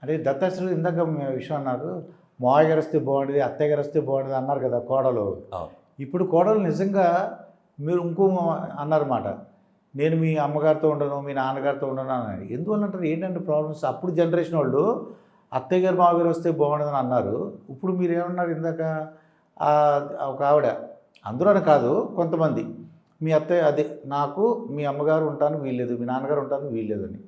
అంటే దత్తాత్రేయులు ఇందాక విషయం అన్నారు, మావయ్య గారు వస్తే బాగుండేది, అత్తయ్య గారు వస్తే బాగుండేది అన్నారు కదా కోడలు. ఇప్పుడు కోడలు నిజంగా మీరు ఇంకో అన్నారన్నమాట, నేను మీ అమ్మగారితో ఉండను, మీ నాన్నగారితో ఉండను అని. ఎందువల్ల అంటారు? ఏంటంటే ప్రాబ్లమ్స్? అప్పుడు జనరేషన్ వాళ్ళు అత్తయ్య గారు మావయ్య గారు వస్తే బాగుండదని అన్నారు. ఇప్పుడు మీరు ఏమన్నారు ఇందాక? ఒక ఆవిడ, అందరూ అని కాదు కొంతమంది, మీ అత్తయ్య అదే నాకు మీ అమ్మగారు ఉంటాను వీల్లేదు, మీ నాన్నగారు ఉంటాను వీల్లేదు అని.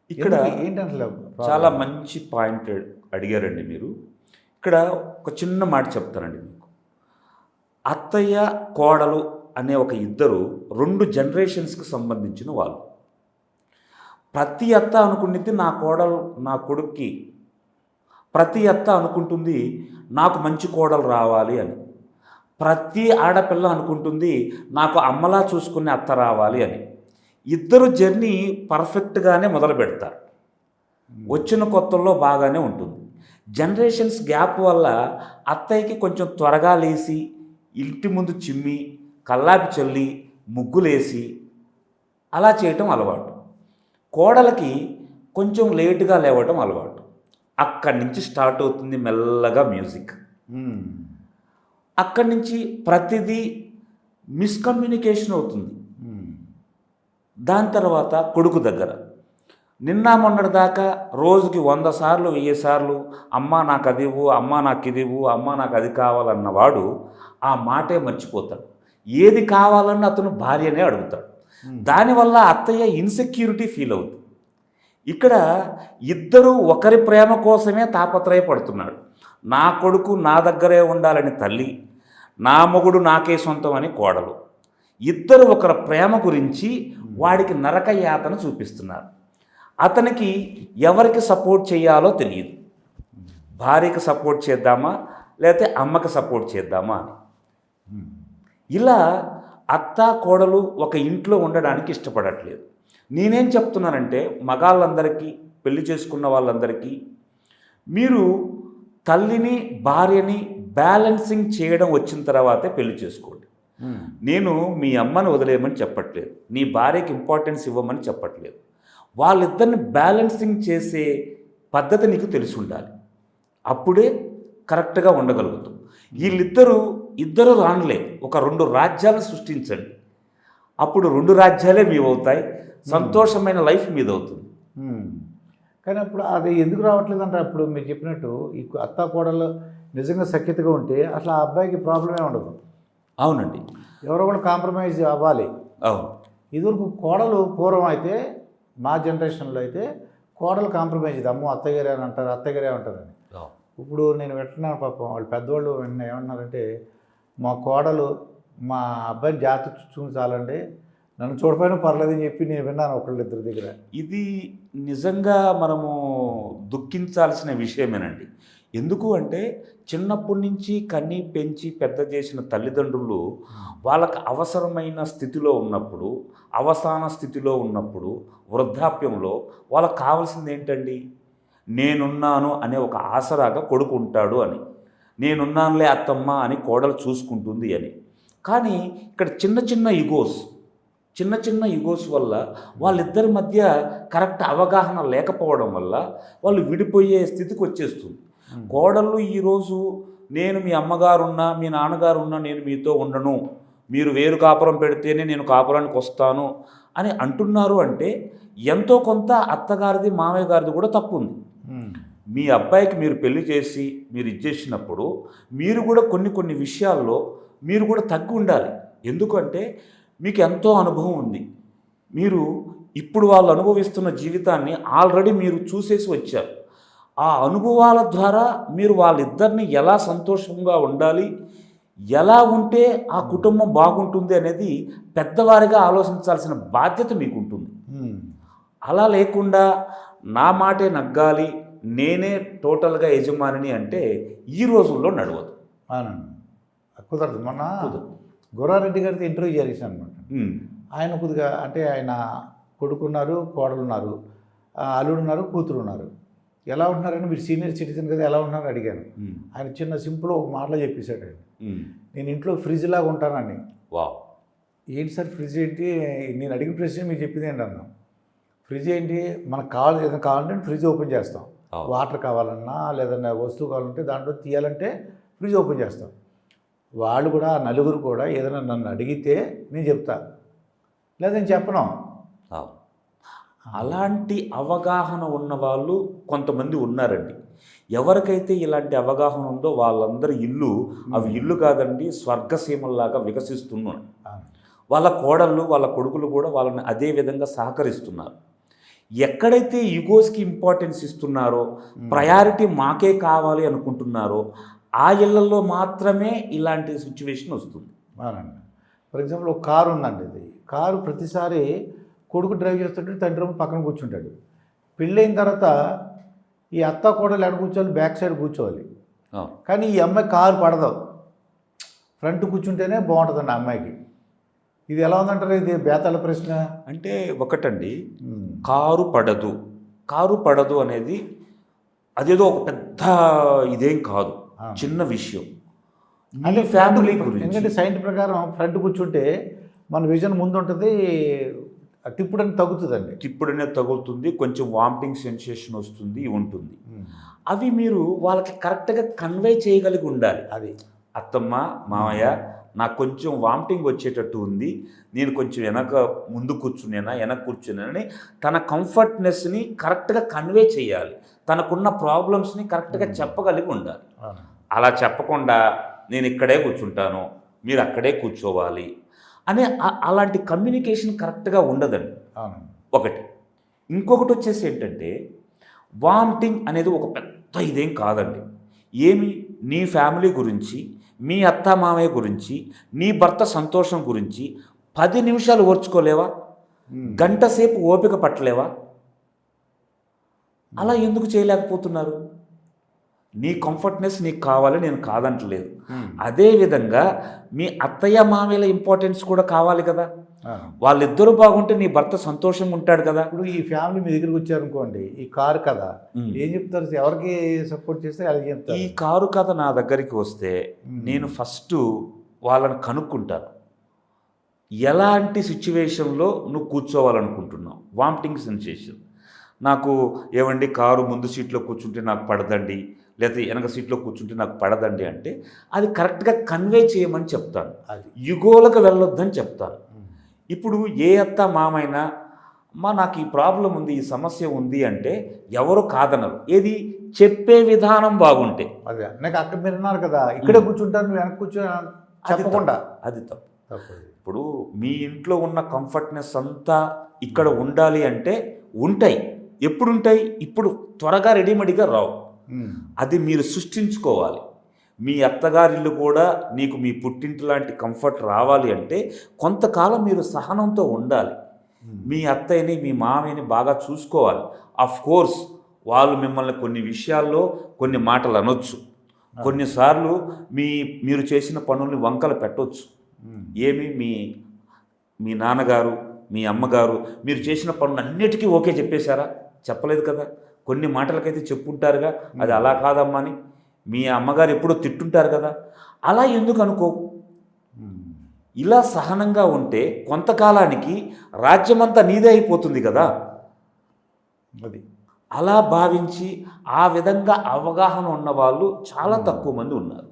ఇక్కడ ఏంటంటే చాలా మంచి పాయింట్ అడిగారండి మీరు. ఇక్కడ ఒక చిన్న మాట చెప్తానండి మీకు. అత్తయ్య కోడలు అనే ఒక ఇద్దరు 2 జనరేషన్స్కి సంబంధించిన వాళ్ళు. ప్రతి అత్త అనుకునేది నా కోడలు నా కొడుక్కి, ప్రతి అత్త అనుకుంటుంది నాకు మంచి కోడలు రావాలి అని, ప్రతి ఆడపిల్ల అనుకుంటుంది నాకు అమ్మలా చూసుకునే అత్త రావాలి అని. ఇద్దరు జర్నీ పర్ఫెక్ట్గానే మొదలు పెడతారు. వచ్చిన కొత్తల్లో బాగానే ఉంటుంది. జనరేషన్స్ గ్యాప్ వల్ల అత్తయ్యకి కొంచెం త్వరగా లేచి ఇంటి ముందు చిమ్మి కల్లాపి చల్లి ముగ్గులేసి అలా చేయటం అలవాటు. కోడలకి కొంచెం లేటుగా లేవటం అలవాటు. అక్కడి నుంచి స్టార్ట్ అవుతుంది మెల్లగా మ్యూజిక్. అక్కడి నుంచి ప్రతిదీ మిస్కమ్యూనికేషన్ అవుతుంది. దాని తర్వాత కొడుకు దగ్గర నిన్న మొన్నటిదాకా రోజుకి 100 సార్లు 1000 సార్లు అమ్మ నాకు అది ఇవ్వు, అమ్మ నాకు ఇది ఇవ్వు, అమ్మ నాకు అది కావాలన్నవాడు ఆ మాటే మర్చిపోతాడు. ఏది కావాలన్న అతను భార్యనే అడుగుతాడు. దానివల్ల అత్తయ్య ఇన్సెక్యూరిటీ ఫీల్ అవుతుంది. ఇక్కడ ఇద్దరు ఒకరి ప్రేమ కోసమే తాపత్రయపడుతున్నాడు. నా కొడుకు నా దగ్గరే ఉండాలని తల్లి, నా మొగుడు నాకే సొంతం అని కోడలు. ఇద్దరు ఒకరి ప్రేమ గురించి వాడికి నరక యాతన చూపిస్తున్నారు. అతనికి ఎవరికి సపోర్ట్ చేయాలో తెలియదు. భార్యకి సపోర్ట్ చేద్దామా లేకపోతే అమ్మకి సపోర్ట్ చేద్దామా అని. ఇలా అత్త కోడలు ఒక ఇంట్లో ఉండడానికి ఇష్టపడట్లేదు. నేనేం చెప్తున్నానంటే మగాళ్ళందరికీ, పెళ్లి చేసుకున్న వాళ్ళందరికీ, మీరు తల్లిని భార్యని బ్యాలెన్సింగ్ చేయడం వచ్చిన తర్వాతే పెళ్లి చేసుకోండి. నేను మీ అమ్మని వదిలేయమని చెప్పట్లేదు, నీ భార్యకి ఇంపార్టెన్స్ ఇవ్వమని చెప్పట్లేదు. వాళ్ళిద్దరిని బ్యాలెన్సింగ్ చేసే పద్ధతి నీకు తెలిసి ఉండాలి. అప్పుడే కరెక్ట్గా ఉండగలుగుతాం. ఇద్దరు రానులే, ఒక 2 రాజ్యాలు సృష్టించండి. అప్పుడు 2 రాజ్యాలే మీవవుతాయి, సంతోషమైన లైఫ్ మీదవుతుంది. కానీ అప్పుడు అది ఎందుకు రావట్లేదు అంటే, అప్పుడు మీరు చెప్పినట్టు ఈ అత్త కోడలు నిజంగా సఖ్యతగా ఉంటే అసలు ఆ అబ్బాయికి ప్రాబ్లమే ఉండదు. అవునండి, ఎవరో కూడా కాంప్రమైజ్ అవ్వాలి. అవును. ఇదివరకు కోడలు పూర్వం అయితే, మా జనరేషన్లో అయితే కోడలు కాంప్రమైజ్ ఇది, అమ్మో అత్తగారే అని అంటారు, అత్తగారే అంటారని. ఇప్పుడు నేను వింటున్నాను పాపం వాళ్ళు పెద్దవాళ్ళు వెంటనే ఏమన్నారంటే, మా కోడలు మా అబ్బాయిని జాగ్రత్త చూపించాలండి, నన్ను చూడపోయినా పర్లేదని చెప్పి నేను విన్నాను ఒకళ్ళిద్దరి దగ్గర. ఇది నిజంగా మనము దుఃఖించాల్సిన విషయమేనండి. ఎందుకు అంటే చిన్నప్పటి నుంచి కన్నీ పెంచి పెద్ద చేసిన తల్లిదండ్రులు వాళ్ళకి అవసరమైన స్థితిలో ఉన్నప్పుడు, అవసాన స్థితిలో ఉన్నప్పుడు, వృద్ధాప్యంలో వాళ్ళకి కావాల్సింది ఏంటండి? నేనున్నాను అనే ఒక ఆసరాగా కొడుకు ఉంటాడు అని, నేనున్నానులే అత్తమ్మ అని కోడలు చూసుకుంటుంది అని. కానీ ఇక్కడ చిన్న చిన్న ఇగోస్ వల్ల వాళ్ళిద్దరి మధ్య కరెక్ట్ అవగాహన లేకపోవడం వల్ల వాళ్ళు విడిపోయే స్థితికి వచ్చేస్తుంది. కోడళ్ళు ఈరోజు నేను మీ అమ్మగారున్నా మీ నాన్నగారున్నా నేను మీతో ఉండను, మీరు వేరు కాపురం పెడితేనే నేను కాపురానికి వస్తాను అని అంటున్నారు. అంటే ఎంతో కొంత అత్తగారిది మామయ్య గారిది కూడా తప్పు ఉంది. మీ అబ్బాయికి మీరు పెళ్లి చేసి మీరు ఇచ్చేసినప్పుడు మీరు కూడా కొన్ని విషయాల్లో మీరు కూడా తగ్గి ఉండాలి. ఎందుకంటే మీకు ఎంతో అనుభవం ఉంది. మీరు ఇప్పుడు వాళ్ళు అనుభవిస్తున్న జీవితాన్ని ఆల్రెడీ మీరు చూసేసి వచ్చారు. ఆ అనుభవాల ద్వారా మీరు వాళ్ళిద్దరిని ఎలా సంతోషంగా ఉండాలి, ఎలా ఉంటే ఆ కుటుంబం బాగుంటుంది అనేది పెద్దవారిగా ఆలోచించాల్సిన బాధ్యత మీకుంటుంది. అలా లేకుండా నా మాటే నగ్గాలి, నేనే టోటల్గా యజమానిని అంటే ఈ రోజుల్లో నడవదు. కుదరదు. మొన్న గురారెడ్డి గారితో ఇంటర్వ్యూ జరిగింది అనమాట. ఆయన కొద్దిగా అంటే ఆయన కొడుకున్నారు, కోడలున్నారు, అల్లుడున్నారు, కూతురున్నారు. ఎలా ఉంటున్నారని, మీరు సీనియర్ సిటిజన్ కదా ఎలా ఉంటున్నారని అడిగాను. ఆయన చిన్న సింపుల్ ఒక మాటలో చెప్పేశాడు ఆయన, నేను ఇంట్లో ఫ్రిడ్జ్ లాగా ఉంటానని. ఏంటి సార్ ఫ్రిడ్జ్ ఏంటి? నేను అడిగిన ప్రశ్న మీరు చెప్పింది ఏంటి అన్నాం. ఫ్రిడ్జ్ ఏంటి, మనకు ఏదైనా కావాలంటే ఫ్రిడ్జ్ ఓపెన్ చేస్తాం, వాటర్ కావాలన్నా లేదన్నా వస్తువు కావాలంటే దాంట్లో తీయాలంటే ఫ్రిడ్జ్ ఓపెన్ చేస్తాం. వాళ్ళు కూడా ఆ నలుగురు కూడా ఏదైనా నన్ను అడిగితే నేను చెప్తా, లేదా నేను చెప్పను. అలాంటి అవగాహన ఉన్న వాళ్ళు కొంతమంది ఉన్నారండి. ఎవరికైతే ఇలాంటి అవగాహన ఉందో వాళ్ళందరి ఇల్లు అవి ఇల్లు కాదండి, స్వర్గసీమల్లాగా వికసిస్తున్నాయి. వాళ్ళ కోడళ్ళు వాళ్ళ కొడుకులు కూడా వాళ్ళని అదే విధంగా సహకరిస్తున్నారు. ఎక్కడైతే ఈగోస్కి ఇంపార్టెన్స్ ఇస్తున్నారో, ప్రయారిటీ మాకే కావాలి అనుకుంటున్నారో ఆ ఇళ్లలో మాత్రమే ఇలాంటి సిచ్యువేషన్ వస్తుంది. అవునండి. ఫర్ ఎగ్జాంపుల్ ఒక కారు ఉందండి, ఇది కారు ప్రతిసారి కొడుకు డ్రైవ్ చేస్తుంటే తండ్రి పక్కన కూర్చుంటాడు. పెళ్ళైన తర్వాత ఈ అత్త కూడా ఎడ కూర్చోవాలి, బ్యాక్ సైడ్ కూర్చోవాలి. కానీ ఈ అమ్మాయి కారు పడదు, ఫ్రంట్ కూర్చుంటేనే బాగుంటుందండి ఆ అమ్మాయికి. ఇది ఎలా ఉందంటారు? ఇది బేతాళ ప్రశ్న. అంటే ఒకటండి, కారు పడదు అనేది అదేదో ఒక పెద్ద ఇదేం కాదు, చిన్న విషయం. అంటే ఫ్యామిలీ గురించి, ఎందుకంటే సైన్స్ ప్రకారం ఫ్రంట్ కూర్చుంటే మన విజన్ ముందు ఉంటుంది, తిప్పుడని తగ్గుతుందండి. తిప్పుడనే తగులుతుంది, కొంచెం వామిటింగ్ సెన్సేషన్ వస్తుంది, ఉంటుంది. అవి మీరు వాళ్ళకి కరెక్ట్గా కన్వే చేయగలిగి ఉండాలి. అది అత్తమ్మ, మామయ్య, నాకు కొంచెం వామిటింగ్ వచ్చేటట్టు ఉంది, నేను కొంచెం ముందు కూర్చునేనా వెనక కూర్చునేనని తన కంఫర్ట్నెస్ని కరెక్ట్గా కన్వే చేయాలి. తనకున్న ప్రాబ్లమ్స్ని కరెక్ట్గా చెప్పగలిగి ఉండాలి. అలా చెప్పకుండా నేను ఇక్కడే కూర్చుంటాను, మీరు అక్కడే కూర్చోవాలి అనే అలాంటి కమ్యూనికేషన్ కరెక్ట్గా ఉండదండి. ఒకటి. ఇంకొకటి వచ్చేసి ఏంటంటే, వామిటింగ్ అనేది ఒక పెద్ద ఇదేం కాదండి. ఏమి నీ ఫ్యామిలీ గురించి, మీ అత్త మామయ్య గురించి, నీ భర్త సంతోషం గురించి 10 నిమిషాలు ఓర్చుకోలేవా? గంట సేపు ఓపిక పట్టలేవా? అలా ఎందుకు చేయలేకపోతున్నారు? నీ కంఫర్ట్నెస్ నీకు కావాలి, నేను కాదంటలేదు. అదేవిధంగా మీ అత్తయ్య మామయ్యల ఇంపార్టెన్స్ కూడా కావాలి కదా. వాళ్ళిద్దరూ బాగుంటే నీ భర్త సంతోషంగా ఉంటాడు కదా. ఇప్పుడు ఈ ఫ్యామిలీ మీ దగ్గరికి వచ్చారనుకోండి, ఈ కారు కథ ఏం చెప్తారు? ఎవరికి సపోర్ట్ చేస్తే అది చెప్తారు. ఈ కారు కథ నా దగ్గరికి వస్తే నేను ఫస్ట్ వాళ్ళని కనుక్కుంటాను. ఎలాంటి సిచ్యువేషన్లో నువ్వు కూర్చోవాలనుకుంటున్నావు? Vomiting sensation. నాకు ఏమండి కారు ముందు సీట్లో కూర్చుంటే నాకు పడదండి, లేకపోతే వెనక సీట్లో కూర్చుంటే నాకు పడదండి అంటే అది కరెక్ట్గా కన్వే చేయమని చెప్తాను. అది యుగోలకు వెళ్ళొద్దని చెప్తాను. ఇప్పుడు ఏ అత్త మామైనా నాకు ఈ ప్రాబ్లం ఉంది, ఈ సమస్య ఉంది అంటే ఎవరు కాదనరు. ఏది చెప్పే విధానం బాగుంటే. అదే నాకు అక్కడ మీరు అన్నారు కదా, ఇక్కడే కూర్చుంటాను, నువ్వు వెనక కూర్చో చెప్పకుండా. అది తప్పు. ఇప్పుడు మీ ఇంట్లో ఉన్న కంఫర్ట్నెస్ అంతా ఇక్కడ ఉండాలి అంటే ఉంటాయి. ఎప్పుడు ఉంటాయి? ఇప్పుడు త్వరగా రెడీమేడ్గా రావు. అది మీరు సృష్టించుకోవాలి. మీ అత్తగారిల్లు కూడా నీకు మీ పుట్టింటి లాంటి కంఫర్ట్ రావాలి అంటే కొంతకాలం మీరు సహనంతో ఉండాలి. మీ అత్తయ్యని మీ మామయ్యని బాగా చూసుకోవాలి. ఆఫ్ కోర్స్ వాళ్ళు మిమ్మల్ని కొన్ని విషయాల్లో కొన్ని మాటలు అనొచ్చు, కొన్నిసార్లు మీరు చేసిన పనుల్ని వంకలు పెట్టవచ్చు. ఏమి మీ నాన్నగారు మీ అమ్మగారు మీరు చేసిన పనులన్నిటికీ ఓకే చెప్పేశారా? చెప్పలేదు కదా. కొన్ని మాటలకైతే చెప్పుంటారుగా, అది అలా కాదమ్మా అని. మీ అమ్మగారు ఎప్పుడో తిట్టుంటారు కదా. అలా ఎందుకు అనుకో. ఇలా సహనంగా ఉంటే కొంతకాలానికి రాజ్యమంతా నీదే అయిపోతుంది కదా. అది అలా భావించి ఆ విధంగా అవగాహన ఉన్న వాళ్ళు చాలా తక్కువ మంది ఉన్నారు.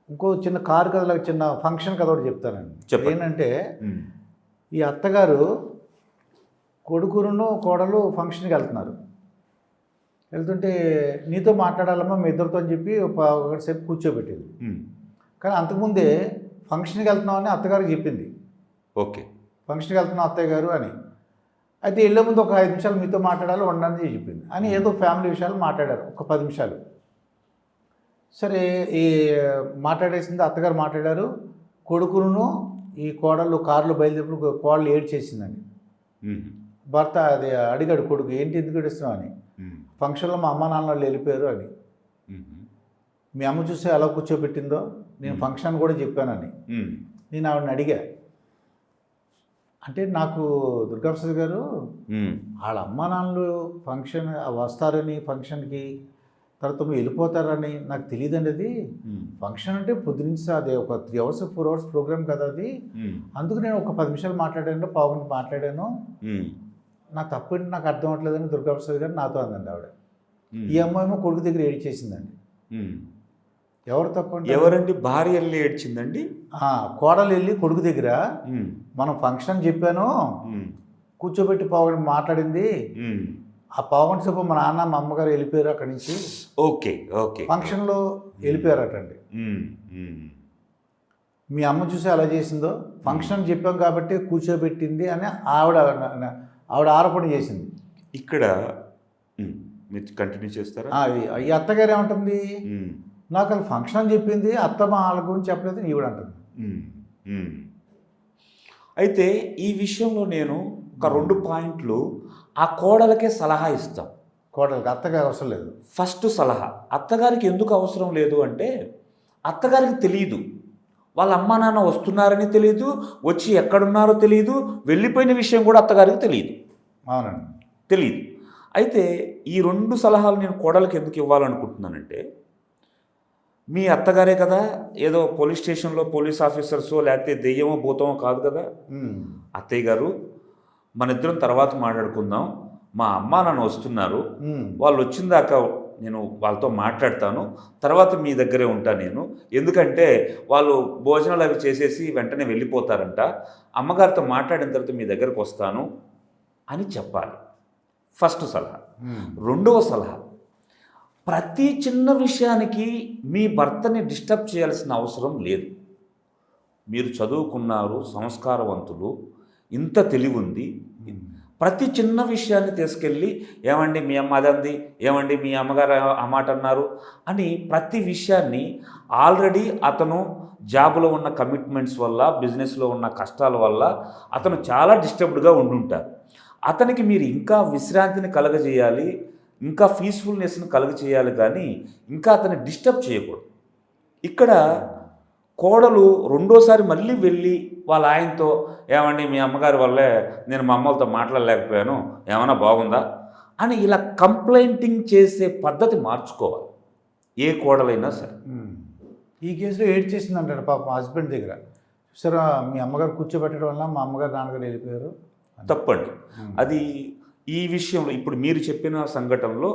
ఇంకో చిన్న కారు కథ, చిన్న ఫంక్షన్ కథ ఒకటి చెప్తానండి. ఏంటంటే, ఈ అత్తగారు కొడుకును కోడలు ఫంక్షన్కి వెళ్తుంటే నీతో మాట్లాడాలమ్మా మీ ఇద్దరితో అని చెప్పి ఒకసేపు కూర్చోబెట్టింది. కానీ అంతకుముందే ఫంక్షన్కి వెళ్తున్నామని అత్తగారికి చెప్పింది. ఓకే, ఫంక్షన్కి వెళ్తున్నాం అత్తయ్య గారు అని. అయితే వెళ్ళే ముందు ఒక 5 నిమిషాలు మీతో మాట్లాడాలి, ఉండని చెప్పింది. అని ఏదో ఫ్యామిలీ విషయాలు మాట్లాడారు ఒక 10 నిమిషాలు. సరే, ఈ మాట్లాడేసింది అత్తగారు మాట్లాడారు. కొడుకును ఈ కోడళ్ళు కారులో బయలుదేరినప్పుడు కోడలు ఏడ్చేసిందని. భర్త అది అడిగాడు, కొడుకు ఏంటి ఎందుకు ఏడుస్తున్నావు అని. ఫంక్షన్లో మా అమ్మ నాన్న వాళ్ళు వెళ్ళిపోయారు అని. మీ అమ్మ చూస్తే ఎలా కూర్చోబెట్టిందో నేను ఫంక్షన్ కూడా చెప్పానని నేను ఆవిడని అడిగా. అంటే నాకు దుర్గాప్రసాద్ గారు వాళ్ళ అమ్మ నాన్నలు ఫంక్షన్ వస్తారని, ఫంక్షన్కి తర్వాత మీరు వెళ్ళిపోతారని నాకు తెలియదండి. అది ఫంక్షన్ అంటే పొద్దునుంచి అది ఒక 3 hours 4 hours ప్రోగ్రామ్ కదా అది. అందుకు నేను ఒక 10 నిమిషాలు మాట్లాడాను, పావుగంట మాట్లాడాను. నా తప్పంటే నాకు అర్థం అవ్వట్లేదని దుర్గాప్రసాద్ గారు నాతో అందండి ఆవిడ. ఈ అమ్మాయేమో కొడుకు దగ్గర ఏడ్చేసిందండి. ఎవరు తప్పండి? ఎవరండి భార్య వెళ్ళి ఏడ్చిందండి? కోడలు వెళ్ళి కొడుకు దగ్గర మనం ఫంక్షన్ చెప్పాను, కూర్చోబెట్టి పావుగంట మాట్లాడింది, ఆ పావుగంట సేపు మా నాన్న మా అమ్మగారు వెళ్ళిపోయారు అక్కడి నుంచి. Okay okay. ఫంక్షన్లో వెళ్ళిపోయారటండి. మీ అమ్మ చూసి అలా చేసిందో, ఫంక్షన్ చెప్పాం కాబట్టి కూర్చోబెట్టింది అని ఆవిడ ఆరోపణ చేసింది. ఇక్కడ మీరు కంటిన్యూ చేస్తారా? ఈ అత్తగారు ఏమంటుంది, నాకు అది ఫంక్షన్ అని చెప్పింది, అత్త మా వాళ్ళ గురించి చెప్పలేదు ఈవిడ అంటుంది. అయితే ఈ విషయంలో నేను ఒక 2 పాయింట్లు ఆ కోడలకే సలహా ఇస్తాం. కోడలికి అత్తగారు అవసరం లేదు. ఫస్ట్ సలహా, అత్తగారికి ఎందుకు అవసరం లేదు అంటే, అత్తగారికి తెలియదు వాళ్ళ అమ్మా నాన్న వస్తున్నారని తెలియదు, వచ్చి ఎక్కడున్నారో తెలియదు, వెళ్ళిపోయిన విషయం కూడా అత్తగారికి తెలియదు. అవునండి, తెలియదు. అయితే ఈ 2 సలహాలు నేను కోడలికి ఎందుకు ఇవ్వాలనుకుంటున్నానంటే, మీ అత్తగారే కదా, ఏదో పోలీస్ స్టేషన్లో పోలీస్ ఆఫీసర్సో లేకపోతే దెయ్యమో భూతమో కాదు కదా. అత్తయ్య గారు, మన ఇద్దరం తర్వాత మాట్లాడుకుందాం, మా అమ్మా నాన్న వస్తున్నారు, వాళ్ళు వచ్చిన దాకా నేను వాళ్ళతో మాట్లాడతాను, తర్వాత మీ దగ్గరే ఉంటాను నేను, ఎందుకంటే వాళ్ళు భోజనాలు అవి చేసేసి వెంటనే వెళ్ళిపోతారంట, అమ్మగారితో మాట్లాడిన తర్వాత మీ దగ్గరకు వస్తాను అని చెప్పాలి. ఫస్ట్ సలహా. రెండవ సలహా, ప్రతి చిన్న విషయానికి మీ భర్తని డిస్టర్బ్ చేయాల్సిన అవసరం లేదు. మీరు చదువుకున్నారు, సంస్కారవంతులు, ఇంత తెలివి ఉంది, ప్రతి చిన్న విషయాన్ని తీసుకెళ్ళి ఏమండి మీ అమ్మ అదంది, ఏమండి మీ అమ్మగారు ఆ మాట అన్నారు అని ప్రతి విషయాన్ని, ఆల్రెడీ అతను జాబులో ఉన్న కమిట్మెంట్స్ వల్ల, బిజినెస్లో ఉన్న కష్టాల వల్ల అతను చాలా డిస్టర్బ్డ్గా ఉండుంటారు. అతనికి మీరు ఇంకా విశ్రాంతిని కలగజేయాలి, ఇంకా పీస్ఫుల్నెస్ని కలుగజేయాలి, కానీ ఇంకా అతన్ని డిస్టర్బ్ చేయకూడదు. ఇక్కడ కోడలు రెండోసారి మళ్ళీ వెళ్ళి వాళ్ళ ఆయనతో, ఏమండి మీ అమ్మగారి వల్లే నేను మా అమ్మలతో మాట్లాడలేకపోయాను, ఏమైనా బాగుందా అని ఇలా కంప్లైంటింగ్ చేసే పద్ధతి మార్చుకోవాలి ఏ కోడలైనా సరే. ఈ కేసులో ఏడ్ చేసింది అంటాడు పాపం హస్బెండ్ దగ్గర, సరే మీ అమ్మగారు కూర్చోబెట్టడం వల్ల మా అమ్మగారు నాన్నగారు వెళ్ళిపోయారు. తప్పండి అది. ఈ విషయంలో ఇప్పుడు మీరు చెప్పిన సంఘటనలో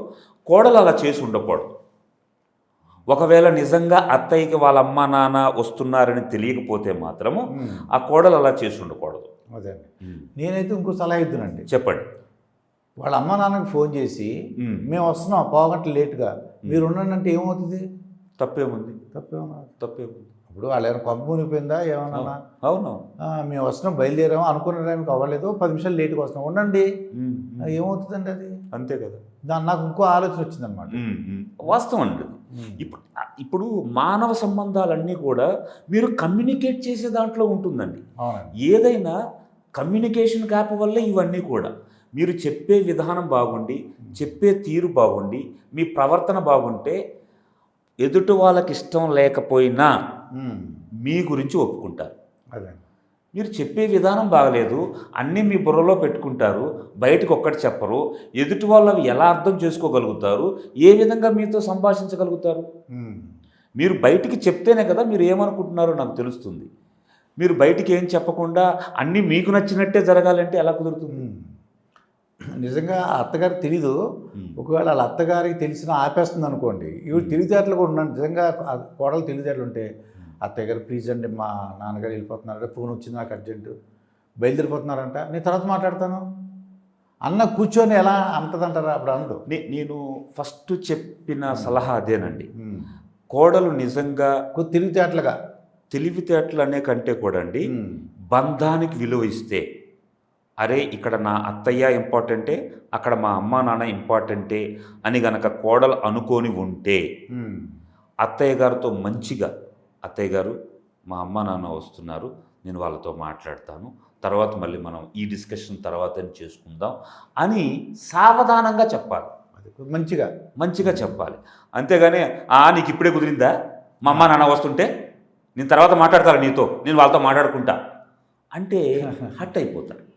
కోడలు అలా చేసి ఉండకూడదు. ఒకవేళ నిజంగా అత్తయ్యకి వాళ్ళ అమ్మ నాన్న వస్తున్నారని తెలియకపోతే మాత్రము ఆ కోడలు అలా చేసి ఉండకూడదు. అదే నేనైతే ఇంకో సలహా ఇద్దునండి. చెప్పండి. వాళ్ళ అమ్మ నాన్నకి ఫోన్ చేసి మేము వస్తున్నాం పావుగంట లేట్గా, మీరు ఉండండి అంటే ఏమవుతుంది? తప్పేముంది? తప్పేముంది? ఇప్పుడు వాళ్ళు ఏమైనా కొంప మునిగిపోయిందా ఏమన్నా? అవును, మేము వస్తున్నాం, బయలుదేరాము, అనుకున్న టైంకి అవ్వలేదు, 10 నిమిషాలు లేట్గా వస్తున్నాం, ఉండండి, ఏమవుతుందండి అది? అంతే కదా. నాకు ఇంకో ఆలోచన వచ్చిందనమాట. వాస్తవం అండి. ఇప్పుడు మానవ సంబంధాలన్నీ కూడా మీరు కమ్యూనికేట్ చేసే దాంట్లో ఉంటుందండి. ఏదైనా కమ్యూనికేషన్ గ్యాప్ వల్లే ఇవన్నీ కూడా. మీరు చెప్పే విధానం బాగుండి, చెప్పే తీరు బాగుండి, మీ ప్రవర్తన బాగుంటే ఎదుటి వాళ్ళకి ఇష్టం లేకపోయినా మీ గురించి ఒప్పుకుంటారు. అదే మీరు చెప్పే విధానం బాగలేదు, అన్నీ మీ బుర్రలో పెట్టుకుంటారు, బయటకు ఒక్కటి చెప్పరు, ఎదుటి వాళ్ళు అవి ఎలా అర్థం చేసుకోగలుగుతారు, ఏ విధంగా మీతో సంభాషించగలుగుతారు? మీరు బయటికి చెప్తేనే కదా మీరు ఏమనుకుంటున్నారో నాకు తెలుస్తుంది. మీరు బయటికి ఏం చెప్పకుండా అన్నీ మీకు నచ్చినట్టే జరగాలంటే ఎలా కుదురుతుంది? నిజంగా అత్తగారికి తెలీదు, ఒకవేళ వాళ్ళ అత్తగారికి తెలిసిన ఆపేస్తుంది అనుకోండి, ఇవి తెలివితేటలు కూడా ఉన్నాను. నిజంగా కోడలు తెలివితేటలు ఉంటే, అత్తయ్య గారు ప్లీజ్ అండి మా నాన్నగారు వెళ్ళిపోతున్నారంటే, ఫోన్ వచ్చింది నాకు అర్జెంటు, బయలుదేరిపోతున్నారంట, నేను తర్వాత మాట్లాడతాను అన్న కూర్చొని ఎలా అంటదంటారా? అప్పుడు అందు నేను ఫస్ట్ చెప్పిన సలహా అదేనండి. కోడలు నిజంగా తెలివితేటలు అనే కంటే కూడా అండి, బంధానికి విలువ ఇస్తే, అరే ఇక్కడ నా అత్తయ్య ఇంపార్టెంటే, అక్కడ మా అమ్మ నాన్న ఇంపార్టెంటే అని గనక కోడలు అనుకొని ఉంటే, అత్తయ్య గారితో మంచిగా, అత్తయ్య గారు మా అమ్మ నాన్న వస్తున్నారు, నేను వాళ్ళతో మాట్లాడతాను, తర్వాత మళ్ళీ మనం ఈ డిస్కషన్ తర్వాత చేసుకుందాం అని సావధానంగా చెప్పాలి. మంచిగా చెప్పాలి. అంతేగాని నీకు ఇప్పుడే కుదిరిందా, మా అమ్మ నాన్న వస్తుంటే నేను తర్వాత మాట్లాడతాను నీతో, నేను వాళ్ళతో మాట్లాడుకుంటా అంటే హట్ అయిపోతాడు.